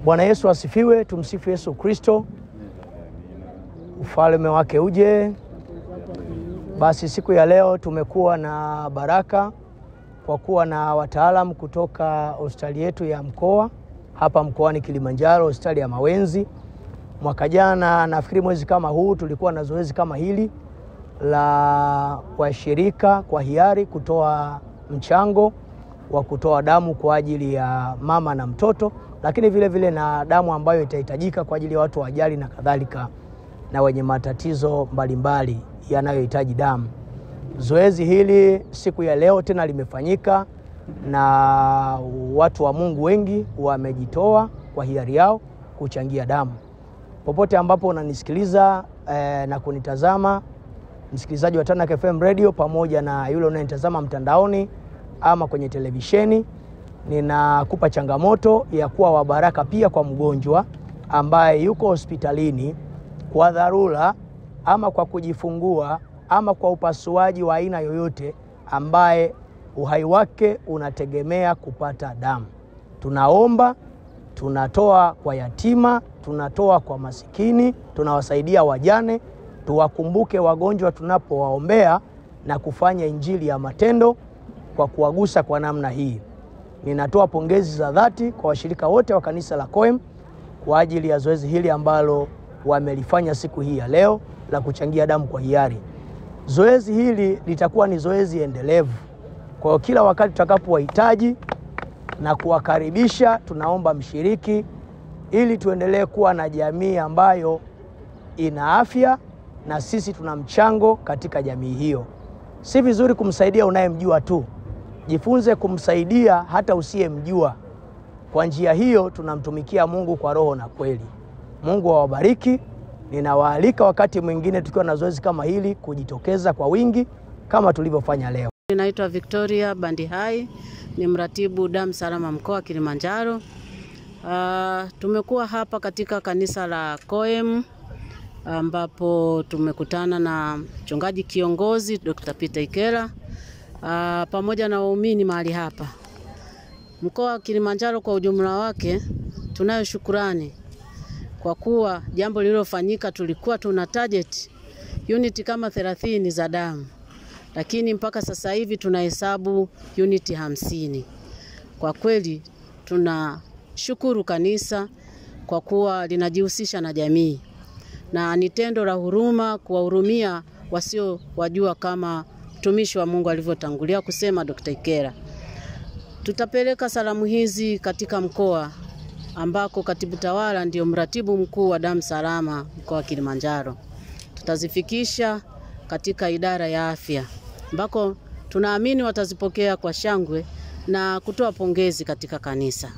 Bwana Yesu asifiwe, tumsifu Yesu Kristo. Ufalme wake uje. Basi siku ya leo tumekuwa na baraka kwa kuwa na wataalamu kutoka hospitali yetu ya mkoa hapa mkoani Kilimanjaro, hospitali ya Mawenzi. Mwaka jana nafikiri mwezi kama huu tulikuwa na zoezi kama hili la washirika kwa hiari kutoa mchango wa kutoa damu kwa ajili ya mama na mtoto, lakini vile vile na damu ambayo itahitajika kwa ajili ya watu wajali na kadhalika na wenye matatizo mbalimbali yanayohitaji damu. Zoezi hili siku ya leo tena limefanyika na watu wa Mungu wengi wamejitoa kwa hiari yao kuchangia damu. Popote ambapo unanisikiliza na kunitazama, msikilizaji wa Tanak FM Radio pamoja na yule unanitazama mtandaoni ama kwenye televisheni, ninakupa changamoto ya kuwa wa baraka pia kwa mgonjwa ambaye yuko hospitalini kwa dharura ama kwa kujifungua ama kwa upasuaji wa aina yoyote ambaye uhai wake unategemea kupata damu. Tunaomba, tunatoa kwa yatima, tunatoa kwa masikini, tunawasaidia wajane. Tuwakumbuke wagonjwa tunapowaombea na kufanya injili ya matendo kwa kuwagusa kwa namna hii. Ninatoa pongezi za dhati kwa washirika wote wa kanisa la Koem kwa ajili ya zoezi hili ambalo wamelifanya siku hii ya leo la kuchangia damu kwa hiari. Zoezi hili litakuwa ni zoezi endelevu. Kwa hiyo kila wakati tutakapowahitaji na kuwakaribisha, tunaomba mshiriki ili tuendelee kuwa na jamii ambayo ina afya na sisi tuna mchango katika jamii hiyo. Si vizuri kumsaidia unayemjua tu. Jifunze kumsaidia hata usiyemjua. Kwa njia hiyo tunamtumikia Mungu kwa roho na kweli. Mungu awabariki. Ninawaalika wakati mwingine tukiwa na zoezi kama hili kujitokeza kwa wingi kama tulivyofanya leo. Ninaitwa Victoria Bandihai, ni mratibu damu salama mkoa wa Kilimanjaro. Tumekuwa hapa katika kanisa la Koem ambapo tumekutana na mchungaji kiongozi Dr. Peter Ikera pamoja na waumini mahali hapa. Mkoa wa Kilimanjaro kwa ujumla wake tunayo shukrani kwa kuwa jambo lililofanyika, tulikuwa tuna target unit kama 30 za damu, lakini mpaka sasa hivi tunahesabu unit 50. Kwa kweli tunashukuru kanisa kwa kuwa linajihusisha na jamii na ni tendo la huruma kuwahurumia wasio wajua, kama mtumishi wa Mungu alivyotangulia kusema Dr. Ikera. Tutapeleka salamu hizi katika mkoa ambako katibu tawala ndio mratibu mkuu wa damu salama mkoa wa Kilimanjaro. Tutazifikisha katika idara ya afya ambako tunaamini watazipokea kwa shangwe na kutoa pongezi katika kanisa.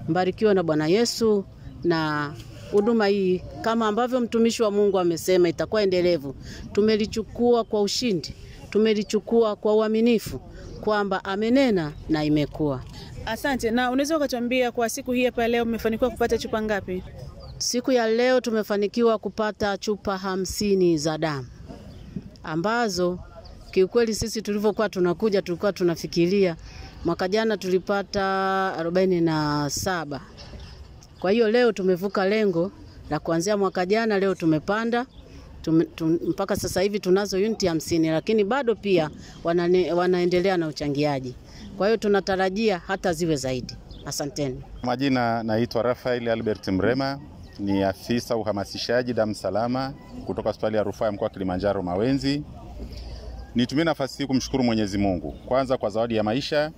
Mbarikiwe na Bwana Yesu, na huduma hii kama ambavyo mtumishi wa Mungu amesema itakuwa endelevu. Tumelichukua kwa ushindi, tumelichukua kwa uaminifu kwamba amenena na imekuwa. Asante. Na unaweza ukatuambia kwa siku hii hapa leo mmefanikiwa kupata chupa ngapi? Siku ya leo tumefanikiwa kupata chupa 50 za damu ambazo kiukweli sisi tulivyokuwa tunakuja tulikuwa tunafikiria mwaka jana tulipata 47. Kwa hiyo leo tumevuka lengo la kuanzia mwaka jana. Leo tumepanda mpaka sasa hivi tunazo unit 50, lakini bado pia wanaendelea na uchangiaji. Kwa hiyo tunatarajia hata ziwe zaidi. Asanteni. Majina naitwa Rafael Albert Mrema, ni afisa uhamasishaji damu salama kutoka hospitali ya rufaa ya mkoa wa Kilimanjaro Mawenzi. Nitumie nafasi hii kumshukuru Mwenyezi Mungu kwanza kwa zawadi ya maisha,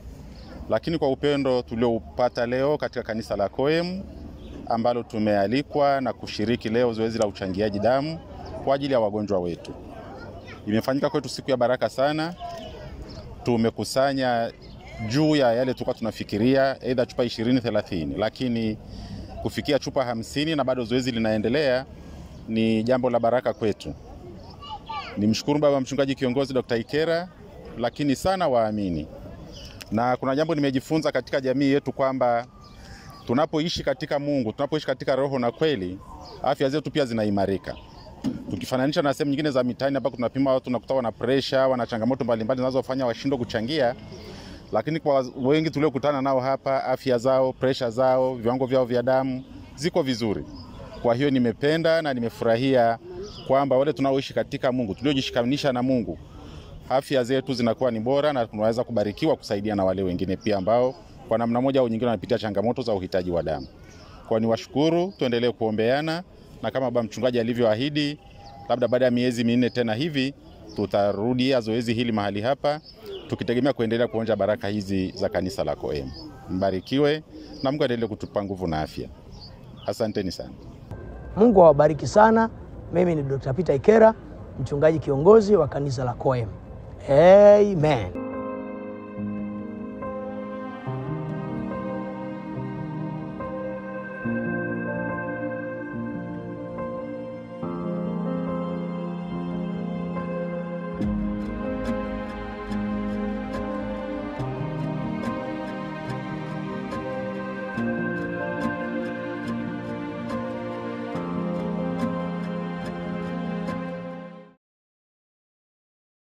lakini kwa upendo tulioupata leo katika kanisa la Koem ambalo tumealikwa na kushiriki leo zoezi la uchangiaji damu kwa ajili ya wagonjwa wetu. Imefanyika kwetu siku ya baraka sana. Tumekusanya juu ya yale tulikuwa tunafikiria, aidha chupa 20-30, lakini kufikia chupa 50 na bado zoezi linaendelea ni jambo la baraka kwetu. Nimshukuru baba mchungaji kiongozi Dr. Ikera, lakini sana waamini. Na kuna jambo nimejifunza katika jamii yetu kwamba tunapoishi katika Mungu, tunapoishi katika roho na kweli, afya zetu pia zinaimarika. Tukifananisha na sehemu nyingine za mitaani ambako tunapima watu nakuta wana pressure, wana changamoto mbalimbali zinazofanya washindwe kuchangia, lakini kwa wengi tuliokutana nao hapa, afya zao, pressure zao, viwango vyao vya damu ziko vizuri. Kwa hiyo nimependa na nimefurahia kwamba wale tunaoishi katika Mungu, tuliojishikanisha na Mungu, afya zetu zinakuwa ni bora na tunaweza kubarikiwa kusaidia na wale wengine pia ambao kwa namna moja au nyingine wanapitia changamoto za uhitaji wa damu. Kwa niwashukuru, tuendelee kuombeana, na kama baba mchungaji alivyoahidi, labda baada ya miezi 4 tena hivi tutarudia zoezi hili mahali hapa, tukitegemea kuendelea kuonja baraka hizi za kanisa la Koem. Mbarikiwe na Mungu aendelee kutupa nguvu na afya. Asanteni sana. Mungu awabariki sana. Mimi ni Dr. Peter Ikera, mchungaji kiongozi wa kanisa la Koem. Amen.